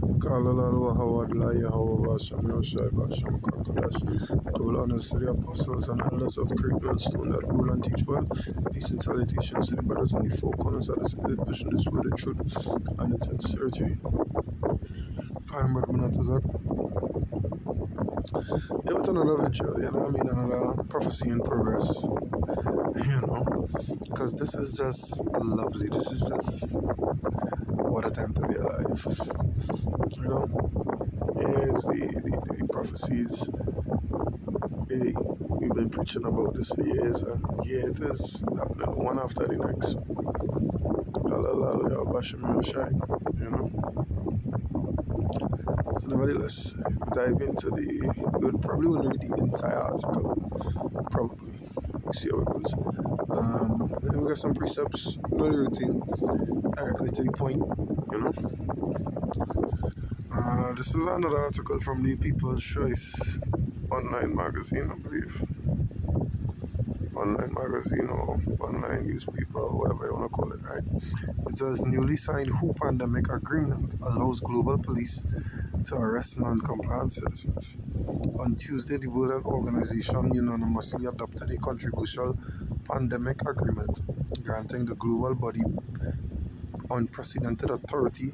Kalalawa Hawadla Yahweh Shamil Shai Basham Kakadash. Double honors to the apostles and elders of Great Millstone that rule and teach well. Peace and salutations to the brothers on the four corners of the city, pushing this word in truth and in sincerity. I'm Brother Manatazak. Yeah, with another video, another prophecy in progress, because this is just lovely. This is just what a time to be alive. Here's the prophecies. We've been preaching about this for years, and here it is happening one after the next. So nevertheless, we dive into we would probably want to read the entire article, probably. We see how it goes. Then we got some precepts, not the routine, directly to the point, This is another article from the People's Choice online magazine, I believe. Online magazine or online newspaper, or whatever you want to call it, right? It says newly signed WHO pandemic agreement allows global police to arrest non-compliant citizens. On Tuesday, the World Health Organization unanimously adopted a controversial pandemic agreement granting the global body unprecedented authority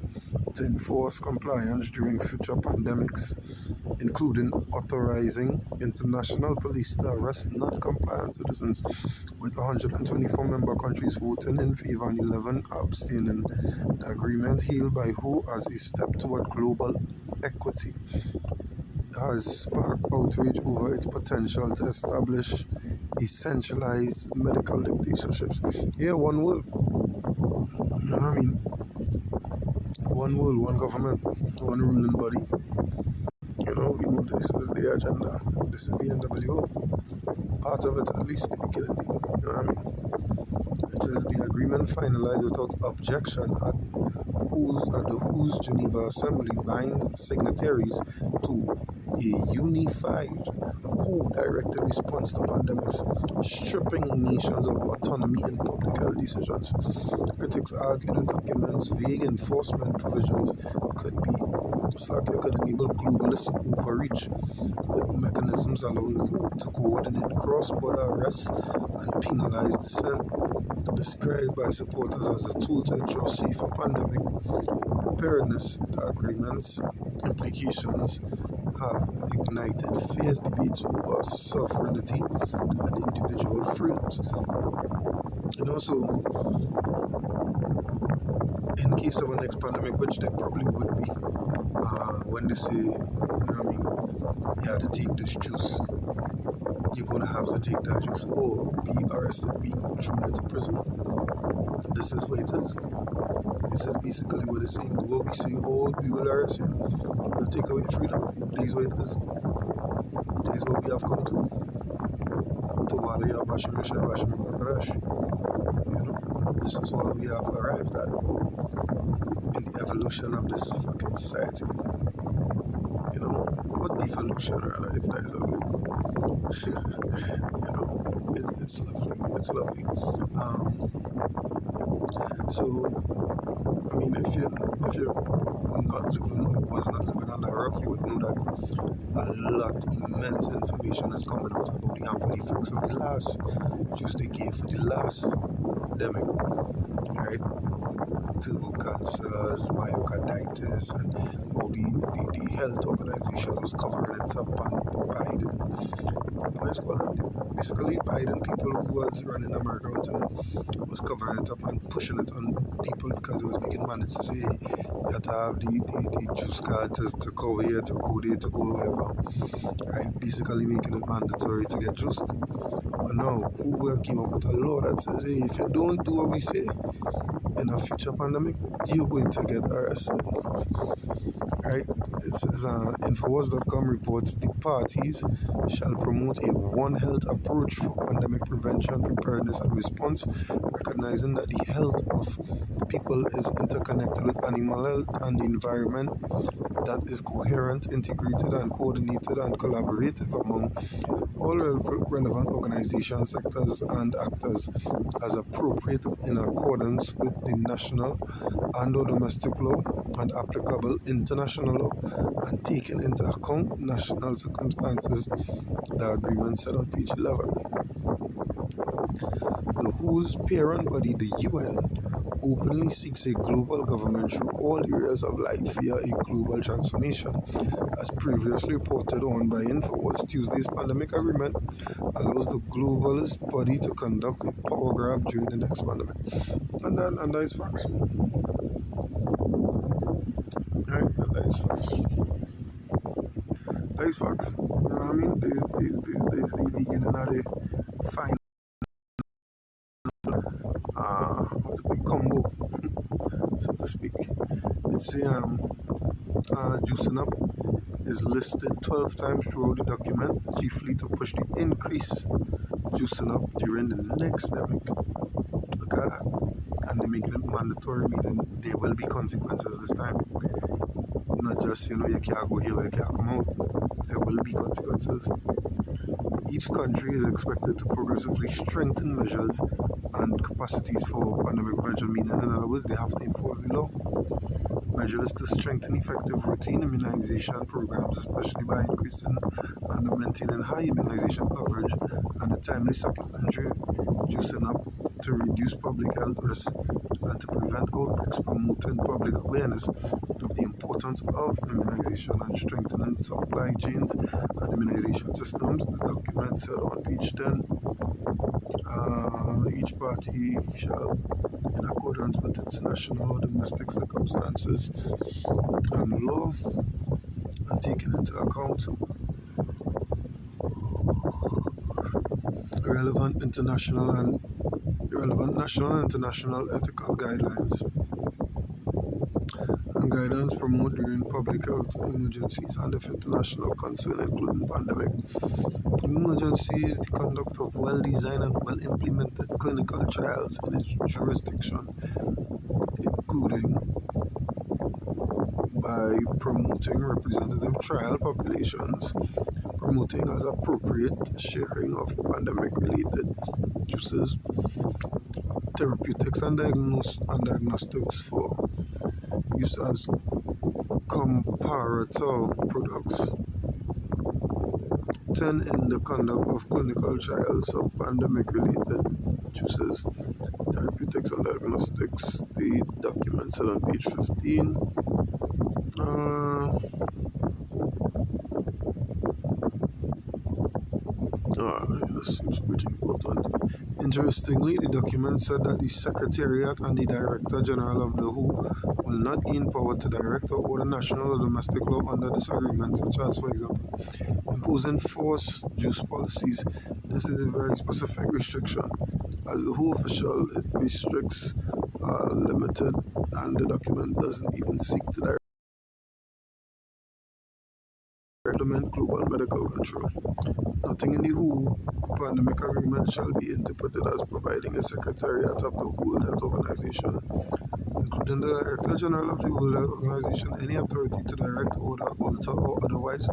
to enforce compliance during future pandemics, including authorizing international police to arrest non-compliant citizens, with 124 member countries voting in favor and 11 abstaining. The agreement, hailed by WHO as a step toward global equity, has sparked outrage over its potential to establish a centralized medical dictatorships. Yeah, one world. One world, one government, one ruling body. We know this is the agenda. This is the NWO. Part of it, at least, the beginning. It says the agreement finalized without objection at the WHO's Geneva Assembly binds signatories to a unified WHO-directed response to pandemics, stripping nations of autonomy in public health decisions. Critics argue the document's vague enforcement provisions could enable globalist overreach, with mechanisms allowing WHO to coordinate cross-border arrests and penalize dissent. Described by supporters as a tool to ensure safer pandemic preparedness, the agreement's implications have ignited fierce debates over sovereignty and individual freedoms. So in case of a next pandemic, which there probably would be, when they say, you have to take this juice, you're going to have to take that juice, or be arrested, be thrown into prison. This is what it is. This is basically what it's saying. Do what we say, or we will arrest you. We'll take away freedom. This is what it is. This is what we have come to. This is what we have arrived at in the evolution of this fucking society. What devolution, rather, if that is a word. It's lovely. It's lovely. If you're was not living on the rock, you would know that immense information is coming out about the harmful effects of the last juice they gave for the last pandemic, right? Turbo cancers, myocarditis, and all the health organization was covering it up, and basically Biden people who was running America out and was covering it up and pushing it on people because it was making money to say you have to have the juice card to go here, to go there, to go wherever, right? Basically making it mandatory to get juiced. But now, who will came up with a law that says, hey, if you don't do what we say in a future pandemic, you're going to get arrested, right? It says, Infowars.com reports the parties shall promote a One Health approach for pandemic prevention, preparedness, and response, recognizing that the health of people is interconnected with animal health and the environment that is coherent, integrated, and coordinated and collaborative among all relevant organizations, sectors, and actors as appropriate in accordance with the national and/or domestic law and applicable international law, and taking into account national circumstances, the agreement said on page 11. The WHO's parent body, the UN, openly seeks a global government through all areas of life via a global transformation. As previously reported on by InfoWars, Tuesday's pandemic agreement allows the globalist body to conduct a power grab during the next pandemic. And that is facts. Right? And that is facts. That is facts. You know what I mean? There's the beginning of the final combo, so to speak. It's juicing up is listed 12 times throughout the document, chiefly to push the increase juicing up during the next pandemic. Look at that. And they're making it mandatory, meaning there will be consequences this time. Not just, you can't go here, you can't come out. There will be consequences. Each country is expected to progressively strengthen measures and capacities for pandemic prevention, meaning, in other words, they have to enforce the law. Measures to strengthen effective routine immunization programs, especially by increasing and maintaining high immunization coverage and a timely supplementary juicing up to reduce public health risks and to prevent outbreaks, promoting public awareness of the importance of immunization and strengthening supply chains and immunization systems, the document said on page 10. Each party shall, in accordance with its national or domestic circumstances and law, and taking into account relevant national and international ethical guidelines and guidance promote during public health emergencies and of international concern, including pandemic emergencies, the conduct of well-designed and well-implemented clinical trials in its jurisdiction, including by promoting representative trial populations, promoting as appropriate sharing of pandemic-related juices, therapeutics and diagnostics for use as comparator products. 10. In the conduct of clinical trials of pandemic-related juices, therapeutics and diagnostics, the document said on page 15. This seems pretty important. Interestingly, the document said that the Secretariat and the Director General of the WHO will not gain power to direct or order national or domestic law under this agreement, such as, for example, imposing forced juice policies. This is a very specific restriction. As the WHO official, it restricts limited, and the document doesn't even seek to implement global medical control. Nothing in the WHO pandemic agreement shall be interpreted as providing a secretariat of the World Health Organization, including the Director General of the World Health Organization, any authority to direct, order, alter, or otherwise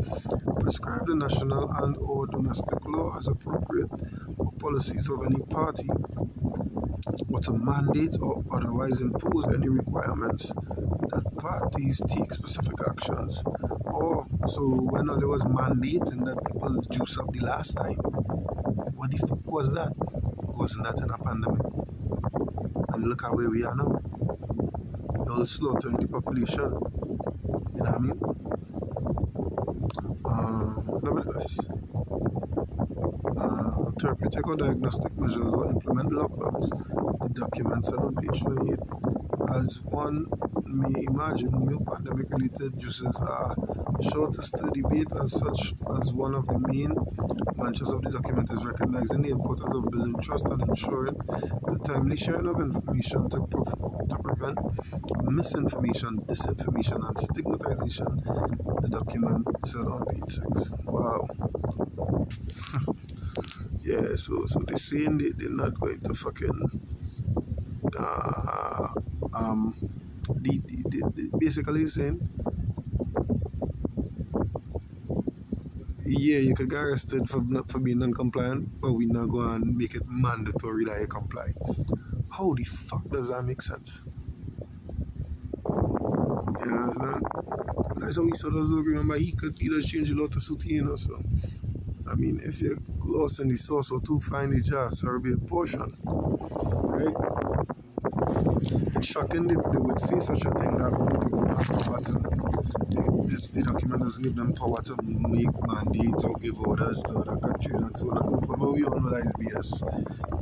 prescribe the national and or domestic law as appropriate or policies of any party, or to mandate or otherwise impose any requirements that parties take specific actions. Or, so when there was mandating that people juice up the last time, what the fuck was that? Wasn't that in a pandemic? And look at where we are now. You're all slaughtering the population. You know what I mean? Nevertheless, therapeutic or diagnostic measures or implement lockdowns. The document said on page 28. As one may imagine, new pandemic-related juices are sure to stir debate. As such, as one of the main branches of the document is recognizing the importance of building trust and ensuring the timely sharing of information to prevent misinformation, disinformation, and stigmatization. The document said on page 6. Wow. Yeah, so they're saying they're not going to fucking uh, um, basically saying, yeah, you could get arrested for not for being non-compliant, but we not go and make it mandatory that you comply. How the fuck does that make sense? You understand? That's how he sort of remember he does change a lot of suit, you know. So I mean, if you're lost in the sauce or too fine the jar, sorry be a portion, right? It's shocking they would say such a thing that people have power to. The document doesn't give them power to make mandates or give orders to other countries and so on and so forth. But we all know that is BS.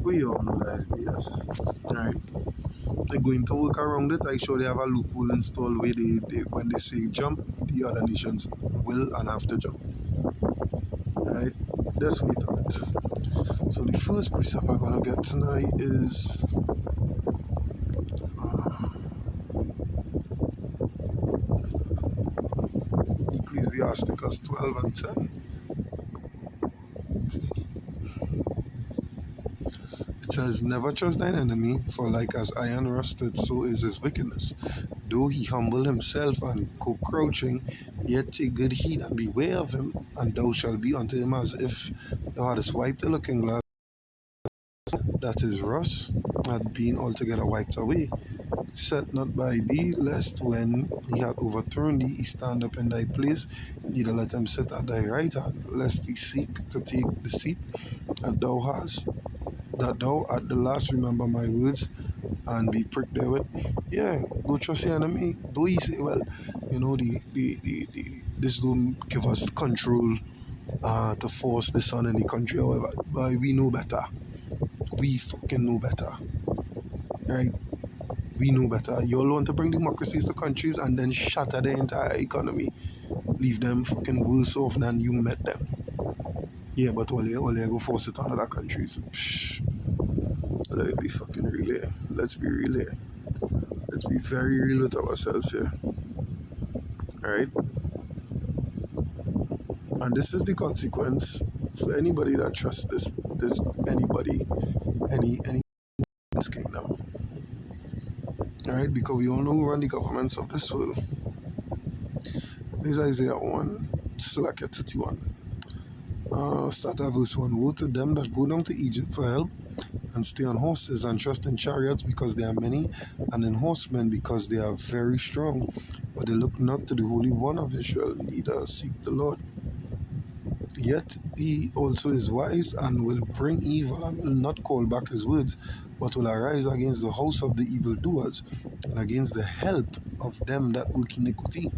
We all know that is BS, right? They're going to work around it. I sure they have a loophole installed where they when they say jump, the other nations will and have to jump, right? Just wait on it. So the first precept I'm gonna get tonight is Ecclesiasticus 12 and 10. It says, never trust thine enemy, for like as iron rusted, so is his wickedness. Though he humble himself and go crouching, yet take good heed and beware of him, and thou shalt be unto him as if thou hadst wiped a looking glass, that his rust had been altogether wiped away. Set not by thee, lest when he hath overthrown thee, he stand up in thy place, neither let him sit at thy right hand, lest he seek to take the seat that thou hast, that thou at the last remember my words and be pricked therewith. Yeah, go trust your enemy. Though he say, well, you know, this don't give us control to force this on any country, however, but we know better. We fucking know better. Right? We know better. You all want to bring democracies to countries and then shatter their entire economy. Leave them fucking worse off than you met them. Yeah, but all you go force it on other countries. Psh, let's be fucking real here. Let's be real here. Let's be very real with ourselves here. Alright? And this is the consequence for anybody that trusts this anybody, any this kingdom. Alright, because we all know who run the governments of this world. This is Isaiah 1, slack at 31. Start at verse 1. Woe to them that go down to Egypt for help, and stay on horses, and trust in chariots because they are many, and in horsemen because they are very strong. But they look not to the Holy One of Israel, neither seek the Lord. Yet he also is wise, and will bring evil, and will not call back his words, but will arise against the house of the evildoers, and against the help of them that work iniquity.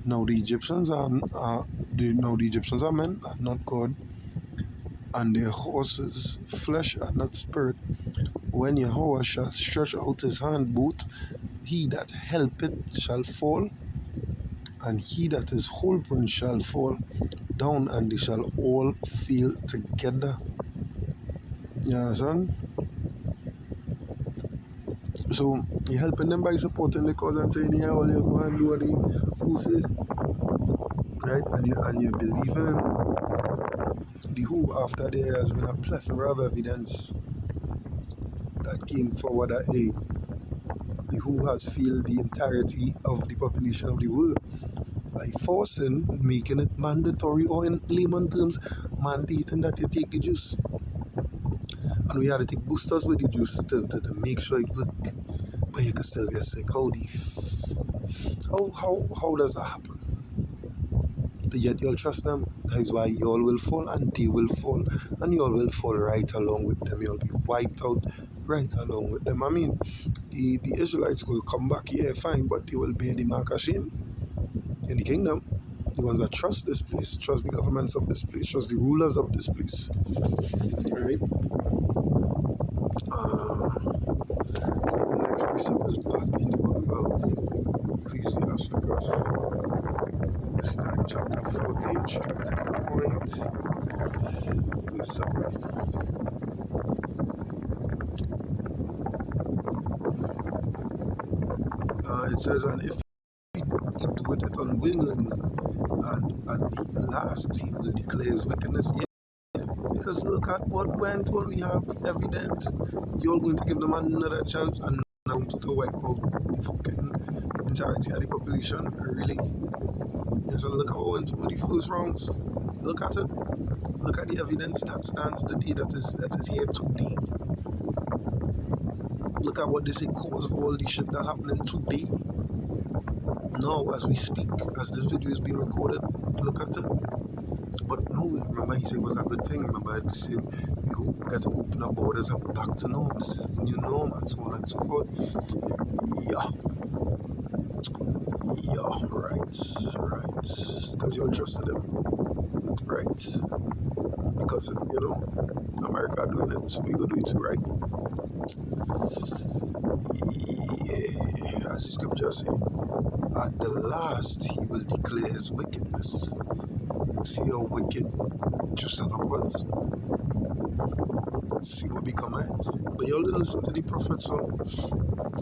Now the Egyptians are men, and not God, and their horses flesh and not spirit. When Yahweh shall stretch out his hand, both he that helpeth shall fall, and he that is holpen shall fall down, and they shall all fail together. You understand? So you're helping them by supporting the cause and saying, yeah, all you go and do what the fool say, right? And you believe in him. The who, after there has been a plethora of evidence that came forward that the who has failed the entirety of the population of the world by forcing, making it mandatory, or in layman terms, mandating that you take the juice. And we had to take boosters with the juice to make sure it worked. But you can still get sick. How does that happen? But yet you'll trust them. That is why y'all will fall and they will fall. And y'all will fall right along with them. You'll be wiped out right along with them. I mean, the Israelites will come back, yeah, fine, but they will bear the mark of shame in the kingdom. The ones that trust this place, trust the governments of this place, trust the rulers of this place. Alright? Next precept is back in the book of Ecclesiasticus. This time, chapter 14, straight to the point. Verse 7. It says, and if he doeth it unwillingly, and at the last he will declare his wickedness, yet Because look at what went when we have the evidence. You're going to give them another chance and now to wipe out the fucking entirety of the population. Really? Yes, so look at what went with the first rounds. Look at it. Look at the evidence that stands today, that is here today. Look at what they say caused all the shit that's happening today. Now, as we speak, as this video is being recorded, look at it. But no, remember he said it was a good thing. Remember he said we got to open up borders and we're back to norm. This is the new norm and so on and so forth. Yeah. Yeah, right. Because you all trusted him. Right. Because, America doing it, so we go do it too, right? Yeah. As the scripture says, at the last he will declare his wickedness. See how wicked Josiah was. See what become it. But y'all didn't listen to the prophet, so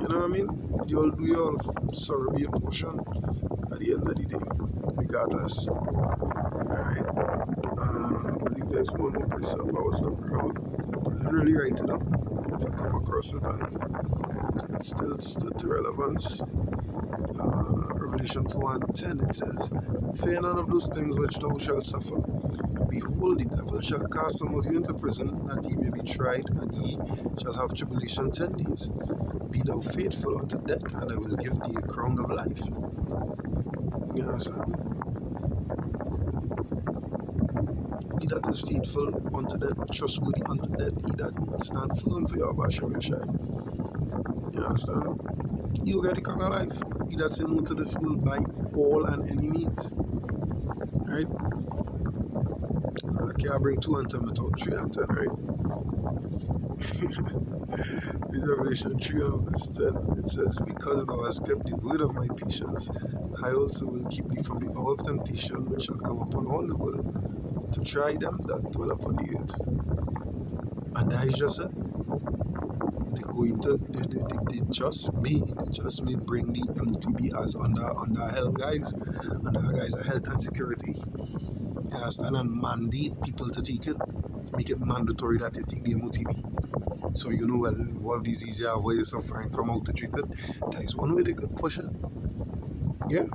you know what I mean? Y'all do your sorrow be a portion at the end of the day, regardless. Alright. But you guys want to place up, I was talking about. I didn't really write it up, but I come across it and it still stood to relevance. Revelation 2:10 it says, fear none of those things which thou shalt suffer. Behold, the devil shall cast some of you into prison, that ye may be tried, and ye shall have tribulation 10 days. Be thou faithful unto death, and I will give thee a crown of life. You understand? He that is faithful unto death, trustworthy unto death, he that stand firm for your Bashem Yeshai. You understand? You get the crown of life. He that's in to this world by all and any means. Right? I can't bring 2 and 10 without 3 and 10, right? This Revelation 3 and verse 10, it says, because thou hast kept the word of my patience, I also will keep thee from the hour of temptation which shall come upon all the world, to try them that dwell upon the earth. And that is just it. They just may bring the M.O.T.E as under health guys, under guys of health and security. You understand? And mandate people to take it, make it mandatory that they take the M.O.T.E. So you know, well, what disease you have where you're suffering from, how to treat it. That is one way they could push it. Yeah.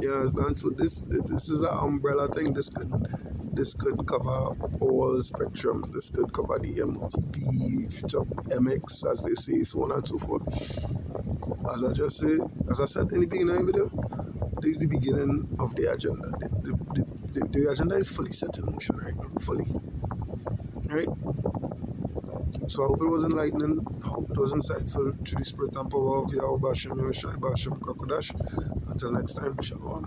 You understand? So this is an umbrella thing. This could cover all spectrums. This could cover the M.O.T.E, future MX, as they say, so on and so forth. As I said in the beginning of the video, this is the beginning of the agenda. The agenda is fully set in motion right now, fully. Right? So I hope it was enlightening, I hope it was insightful through the spirit and power of Yahweh Bashem Yoshai Bashem Kakodash. Until next time, Shalom.